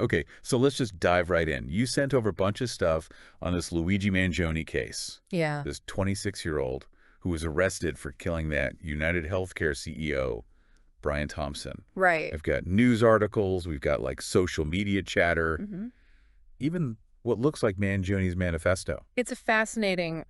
Okay, so let's just dive right in. You sent over a bunch of stuff on this Luigi Mangione case, Yeah. this 26-year-old who was arrested for killing that UnitedHealthcare CEO, Brian Thompson. Right. I've got news articles, we've got like social media chatter, hmm even what looks like Mangione's manifesto. It's a fascinating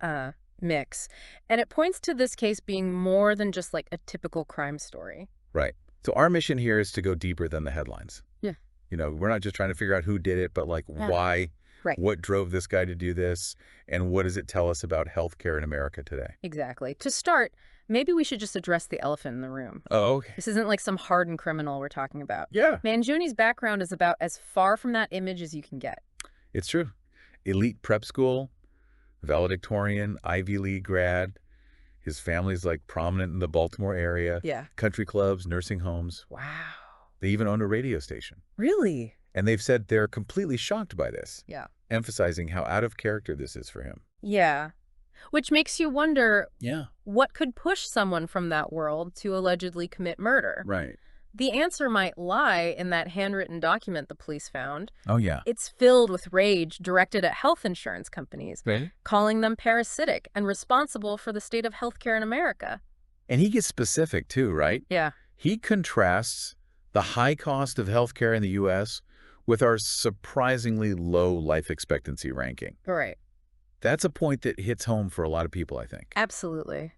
mix, and it points to this case being more than just like a typical crime story. Right. So our mission here is to go deeper than the headlines. Yeah. You know, we're not just trying to figure out who did it, but like Yeah. why, Right. what drove this guy to do this, and what does it tell us about healthcare in America today? Exactly. To start, maybe we should just address the elephant in the room. Oh, okay. This isn't like some hardened criminal we're talking about. Yeah, Mangione's background is about as far from that image as you can get. it's true. Elite prep school, valedictorian, Ivy League grad. His family's like prominent in the Baltimore area. Yeah. Country clubs, nursing homes. Wow. They even own a radio station. Really? And they've said they're completely shocked by this, Yeah. emphasizing how out of character this is for him. Yeah. Which makes you wonder Yeah. what could push someone from that world to allegedly commit murder. Right. The answer might lie in that handwritten document the police found. Oh, yeah. It's filled with rage directed at health insurance companies, Right. calling them parasitic and responsible for the state of healthcare in America. And he gets specific too, right? Yeah. He contrasts the high cost of healthcare in the U.S. with our surprisingly low life expectancy ranking. Right. That's a point that hits home for a lot of people, I think. Absolutely.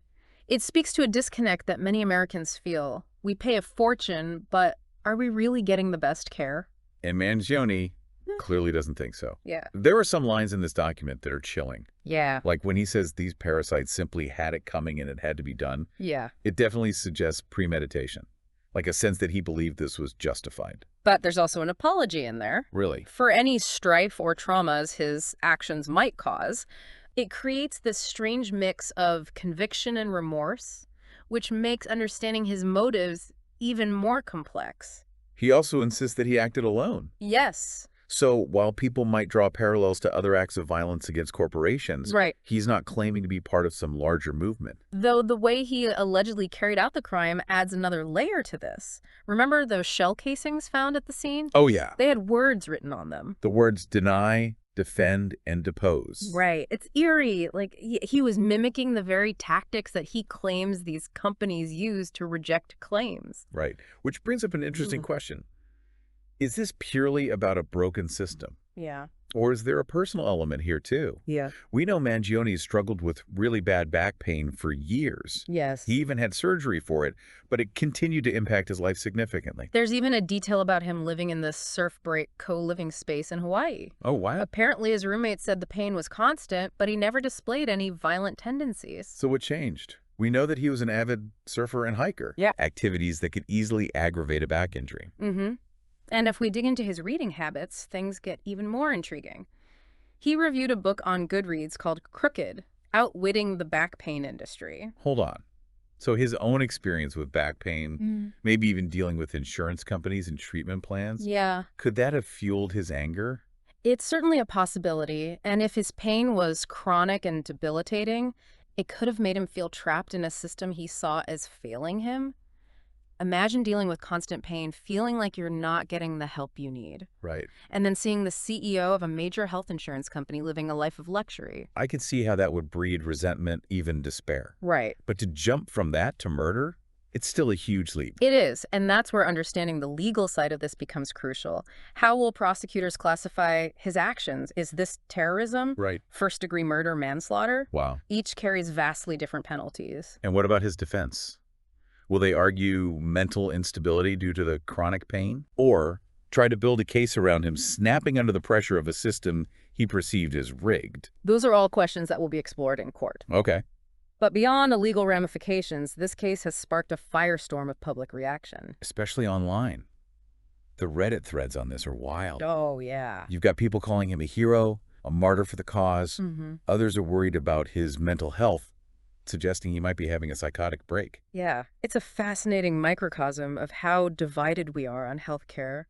It speaks to a disconnect that many Americans feel. We pay a fortune, but are we really getting the best care? And Mangione clearly doesn't think so. Yeah. There are some lines in this document that are chilling. Yeah. Like when he says these parasites simply had it coming and it had to be done, Yeah. it definitely suggests premeditation, like a sense that he believed this was justified. But there's also an apology in there. Really? For any strife or traumas his actions might cause, it creates this strange mix of conviction and remorse, which makes understanding his motives even more complex. He also insists that he acted alone. Yes. So while people might draw parallels to other acts of violence against corporations, Right. he's not claiming to be part of some larger movement. Though the way he allegedly carried out the crime adds another layer to this. Remember those shell casings found at the scene? Oh, yeah. They had words written on them. The words deny, defend, and depose. Right. It's eerie. Like, he was mimicking the very tactics that he claims these companies use to reject claims. Right. Which brings up an interesting question. Is this purely about a broken system? Yeah. Or is there a personal element here, too? Yeah. We know Mangione struggled with really bad back pain for years. Yes. He even had surgery for it, but it continued to impact his life significantly. There's even a detail about him living in this surf break co-living space in Hawaii. Oh, wow. Apparently, his roommate said the pain was constant, but he never displayed any violent tendencies. So what changed? We know that he was an avid surfer and hiker. Yeah. Activities that could easily aggravate a back injury. Mm-hmm. And if we dig into his reading habits, things get even more intriguing. He reviewed a book on Goodreads called Crooked, Outwitting the Back Pain Industry. Hold on. So his own experience with back pain, maybe even dealing with insurance companies and treatment plans, Yeah. could that have fueled his anger? It's certainly a possibility, and if his pain was chronic and debilitating, it could have made him feel trapped in a system he saw as failing him. Imagine dealing with constant pain, feeling like you're not getting the help you need, Right. and then seeing the CEO of a major health insurance company living a life of luxury. I could see how that would breed resentment, even despair. Right. But to jump from that to murder, it's still a huge leap. It is, and that's where understanding the legal side of this becomes crucial. How will prosecutors classify his actions? Is this terrorism? Right. First-degree murder, manslaughter? Wow. Each carries vastly different penalties. And what about his defense? Will they argue mental instability due to the chronic pain? Or try to build a case around him snapping under the pressure of a system he perceived as rigged? Those are all questions that will be explored in court. Okay. But beyond the legal ramifications, this case has sparked a firestorm of public reaction. Especially online. The Reddit threads on this are wild. Oh, yeah. You've got people calling him a hero, a martyr for the cause. Others are worried about his mental health, suggesting he might be having a psychotic break. Yeah. It's a fascinating microcosm of how divided we are on healthcare.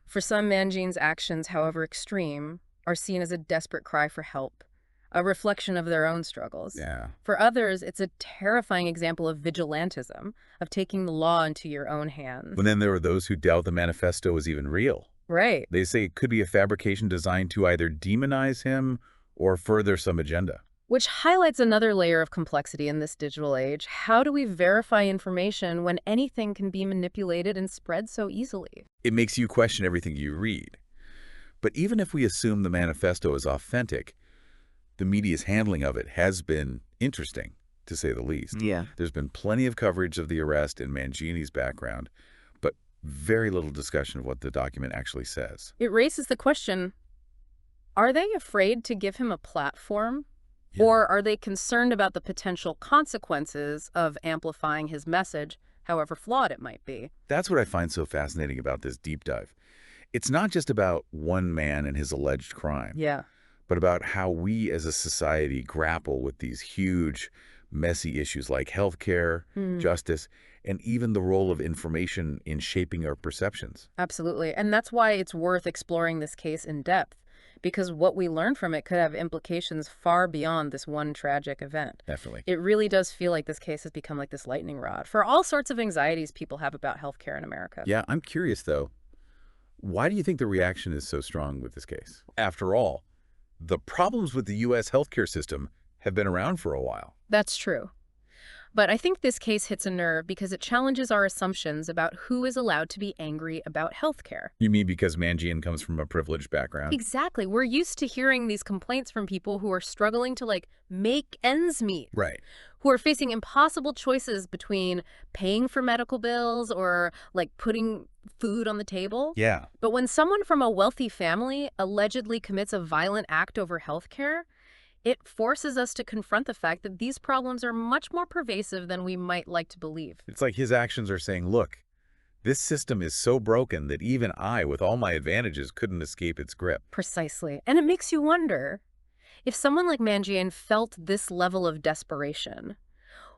For some, Mangione's actions, however extreme, are seen as a desperate cry for help, a reflection of their own struggles. Yeah. For others, it's a terrifying example of vigilantism, of taking the law into your own hands. But then there are those who doubt the manifesto is even real. Right. They say it could be a fabrication designed to either demonize him or further some agenda. Which highlights another layer of complexity in this digital age. How do we verify information when anything can be manipulated and spread so easily? It makes you question everything you read. But even if we assume the manifesto is authentic, the media's handling of it has been interesting, to say the least. Yeah. There's been plenty of coverage of the arrest and Mangione's background, but very little discussion of what the document actually says. It raises the question, are they afraid to give him a platform? Yeah. Or are they concerned about the potential consequences of amplifying his message, however flawed it might be? That's what I find so fascinating about this deep dive. It's not just about one man and his alleged crime, Yeah. but about how we as a society grapple with these huge, messy issues like healthcare, justice, and even the role of information in shaping our perceptions. Absolutely. And that's why it's worth exploring this case in depth, because what we learn from it could have implications far beyond this one tragic event. Definitely. It really does feel like this case has become like this lightning rod for all sorts of anxieties people have about healthcare in America. Yeah, I'm curious, though. Why do you think the reaction is so strong with this case? After all, the problems with the U.S. healthcare system have been around for a while. That's true. But I think this case hits a nerve because it challenges our assumptions about who is allowed to be angry about healthcare. You mean because Mangione comes from a privileged background? Exactly. We're used to hearing these complaints from people who are struggling to, make ends meet. Right. Who are facing impossible choices between paying for medical bills or, putting food on the table. Yeah. But when someone from a wealthy family allegedly commits a violent act over healthcare, it forces us to confront the fact that these problems are much more pervasive than we might like to believe. It's like his actions are saying, look, this system is so broken that even I, with all my advantages, couldn't escape its grip. Precisely. And it makes you wonder, if someone like Mangione felt this level of desperation,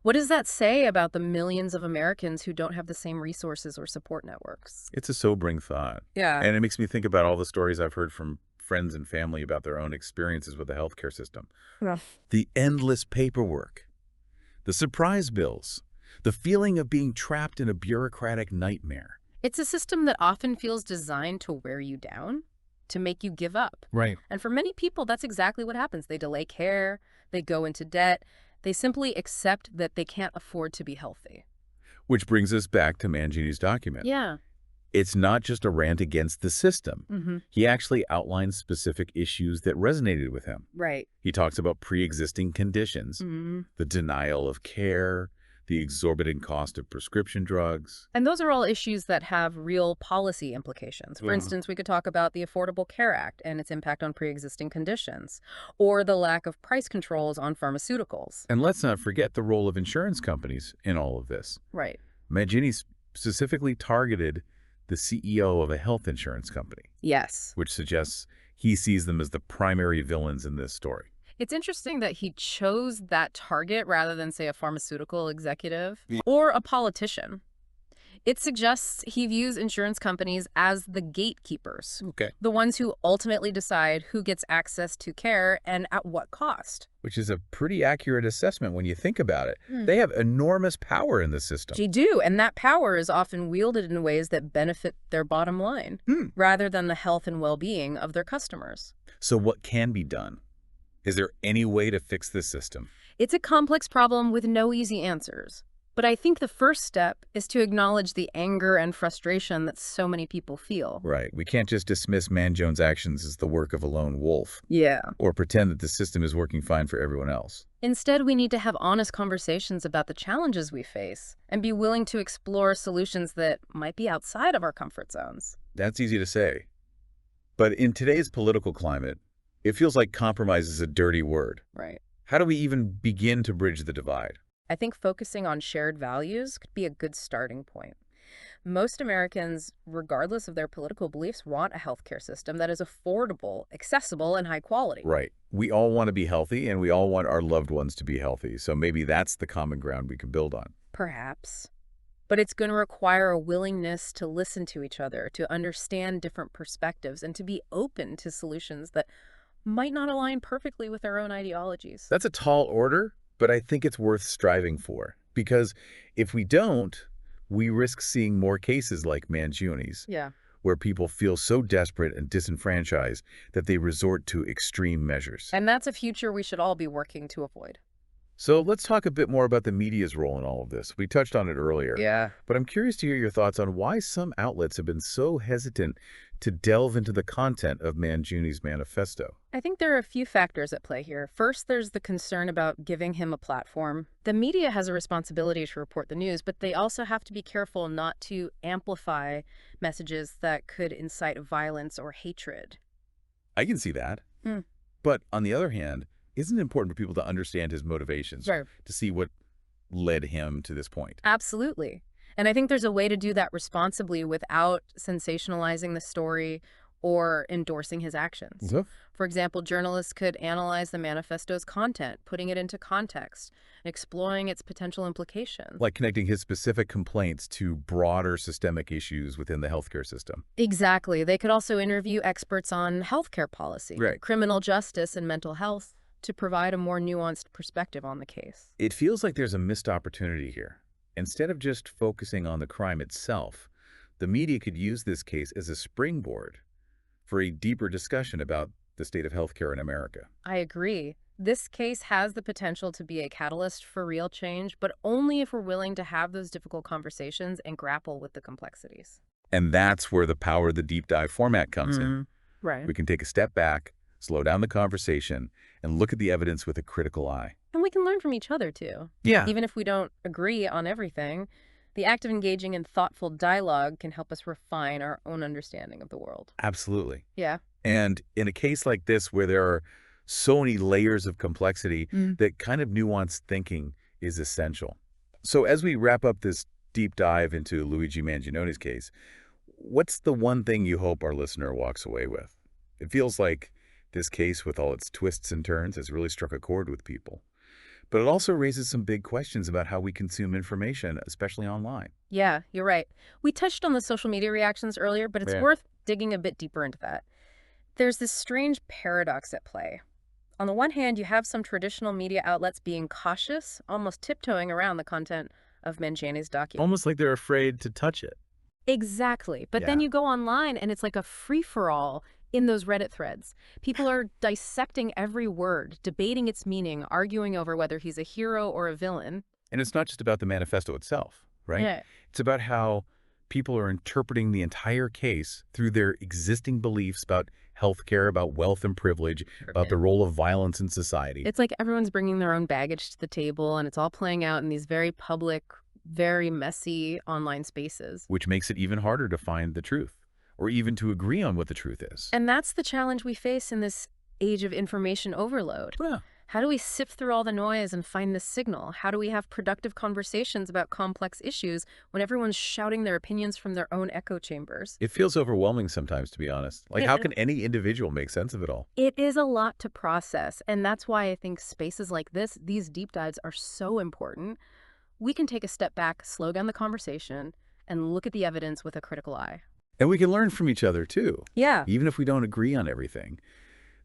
what does that say about the millions of Americans who don't have the same resources or support networks? It's a sobering thought. Yeah. And it makes me think about all the stories I've heard from friends and family about their own experiences with the healthcare system. Yeah. The endless paperwork, the surprise bills, the feeling of being trapped in a bureaucratic nightmare. It's a system that often feels designed to wear you down, to make you give up. Right. And for many people, that's exactly what happens. They delay care, they go into debt, they simply accept that they can't afford to be healthy. Which brings us back to Mangione's document. Yeah. It's not just a rant against the system. He actually outlines specific issues that resonated with him. Right. He talks about pre-existing conditions, the denial of care, the exorbitant cost of prescription drugs. And those are all issues that have real policy implications. For instance, we could talk about the Affordable Care Act and its impact on pre-existing conditions, or the lack of price controls on pharmaceuticals. And let's not forget the role of insurance companies in all of this. Right. Mangione specifically targeted the CEO of a health insurance company, Yes. which suggests he sees them as the primary villains in this story. It's interesting that he chose that target rather than, say, a pharmaceutical executive or a politician. It suggests he views insurance companies as the gatekeepers, Okay. the ones who ultimately decide who gets access to care and at what cost. Which is a pretty accurate assessment when you think about it. They have enormous power in the system. They do, and that power is often wielded in ways that benefit their bottom line, rather than the health and well-being of their customers. So what can be done? Is there any way to fix this system? It's a complex problem with no easy answers. But I think the first step is to acknowledge the anger and frustration that so many people feel. Right. We can't just dismiss Mangione's actions as the work of a lone wolf, Yeah. or pretend that the system is working fine for everyone else. Instead, we need to have honest conversations about the challenges we face and be willing to explore solutions that might be outside of our comfort zones. That's easy to say. But in today's political climate, it feels like compromise is a dirty word. Right. How do we even begin to bridge the divide? I think focusing on shared values could be a good starting point. Most Americans, regardless of their political beliefs, want a healthcare system that is affordable, accessible, and high quality. Right. We all want to be healthy, and we all want our loved ones to be healthy. So maybe that's the common ground we can build on. Perhaps. But it's going to require a willingness to listen to each other, to understand different perspectives, and to be open to solutions that might not align perfectly with our own ideologies. That's a tall order, but I think it's worth striving for. Because if we don't, we risk seeing more cases like Mangione's, Yeah. where people feel so desperate and disenfranchised that they resort to extreme measures. And that's a future we should all be working to avoid. So let's talk a bit more about the media's role in all of this. We touched on it earlier, Yeah. but I'm curious to hear your thoughts on why some outlets have been so hesitant to delve into the content of Mangione's manifesto. I think there are a few factors at play here. First, there's the concern about giving him a platform. The media has a responsibility to report the news, but they also have to be careful not to amplify messages that could incite violence or hatred. I can see that. Hmm. But on the other hand, isn't it important for people to understand his motivations, Right. to see what led him to this point? Absolutely. And I think there's a way to do that responsibly without sensationalizing the story or endorsing his actions. Mhm. For example, journalists could analyze the manifesto's content, putting it into context, and exploring its potential implications. Like connecting his specific complaints to broader systemic issues within the healthcare system. Exactly. They could also interview experts on healthcare policy, Right. criminal justice, and mental health to provide a more nuanced perspective on the case. It feels like there's a missed opportunity here. Instead of just focusing on the crime itself, the media could use this case as a springboard for a deeper discussion about the state of healthcare in America. I agree. This case has the potential to be a catalyst for real change, but only if we're willing to have those difficult conversations and grapple with the complexities. And that's where the power of the deep dive format comes in. Right. We can take a step back, slow down the conversation, and look at the evidence with a critical eye. And we can learn from each other, too. Yeah. Even if we don't agree on everything, the act of engaging in thoughtful dialogue can help us refine our own understanding of the world. Absolutely. Yeah. And in a case like this where there are so many layers of complexity, that kind of nuanced thinking is essential. So as we wrap up this deep dive into Luigi Mangione's case, what's the one thing you hope our listener walks away with? It feels like this case, with all its twists and turns, has really struck a chord with people. But it also raises some big questions about how we consume information, especially online. Yeah, you're right. We touched on the social media reactions earlier, but it's Yeah. worth digging a bit deeper into that. There's this strange paradox at play. On the one hand, you have some traditional media outlets being cautious, almost tiptoeing around the content of Mangione's document. Almost like they're afraid to touch it. Exactly. But then Yeah. you go online and it's like a free-for-all in those Reddit threads. People are dissecting every word, debating its meaning, arguing over whether he's a hero or a villain. And it's not just about the manifesto itself, right? Yeah. It's about how people are interpreting the entire case through their existing beliefs about healthcare, about wealth and privilege, about the role of violence in society. It's like everyone's bringing their own baggage to the table, and it's all playing out in these very public, very messy online spaces. Which makes it even harder to find the truth, or even to agree on what the truth is. And that's the challenge we face in this age of information overload. Yeah. How do we sift through all the noise and find the signal? How do we have productive conversations about complex issues when everyone's shouting their opinions from their own echo chambers? It feels overwhelming sometimes, to be honest. Like, It- how can any individual make sense of it all? It is a lot to process, and that's why I think spaces like this, these deep dives, are so important. We can take a step back, slow down the conversation, and look at the evidence with a critical eye. And we can learn from each other, too. Yeah. Even if we don't agree on everything.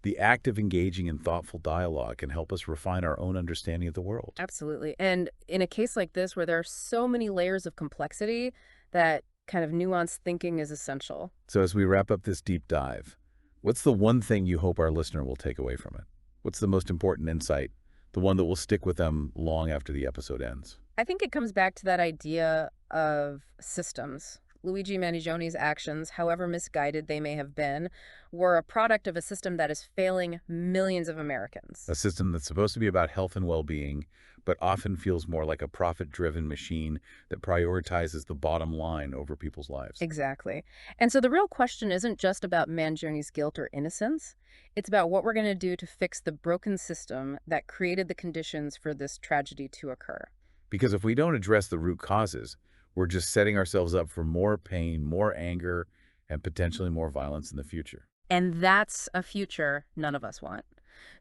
The act of engaging in thoughtful dialogue can help us refine our own understanding of the world. Absolutely. And in a case like this, where there are so many layers of complexity, that kind of nuanced thinking is essential. So as we wrap up this deep dive, what's the one thing you hope our listener will take away from it? What's the most important insight, the one that will stick with them long after the episode ends? I think it comes back to that idea of systems. Luigi Mangione's actions, however misguided they may have been, were a product of a system that is failing millions of Americans. A system that's supposed to be about health and well-being, but often feels more like a profit-driven machine that prioritizes the bottom line over people's lives. Exactly. And so the real question isn't just about Mangione's guilt or innocence. It's about what we're going to do to fix the broken system that created the conditions for this tragedy to occur. Because if we don't address the root causes, we're just setting ourselves up for more pain, more anger, and potentially more violence in the future. And that's a future none of us want.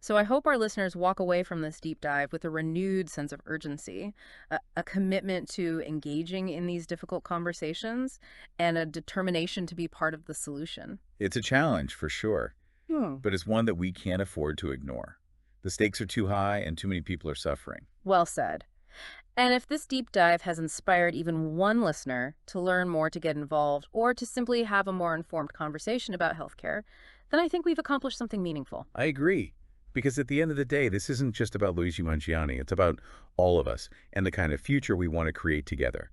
So I hope our listeners walk away from this deep dive with a renewed sense of urgency, a commitment to engaging in these difficult conversations, and a determination to be part of the solution. It's a challenge, for sure, but it's one that we can't afford to ignore. The stakes are too high and too many people are suffering. Well said. And if this deep dive has inspired even one listener to learn more, to get involved, or to simply have a more informed conversation about healthcare, then I think we've accomplished something meaningful. I agree. Because at the end of the day, this isn't just about Luigi Mangione. It's about all of us and the kind of future we want to create together.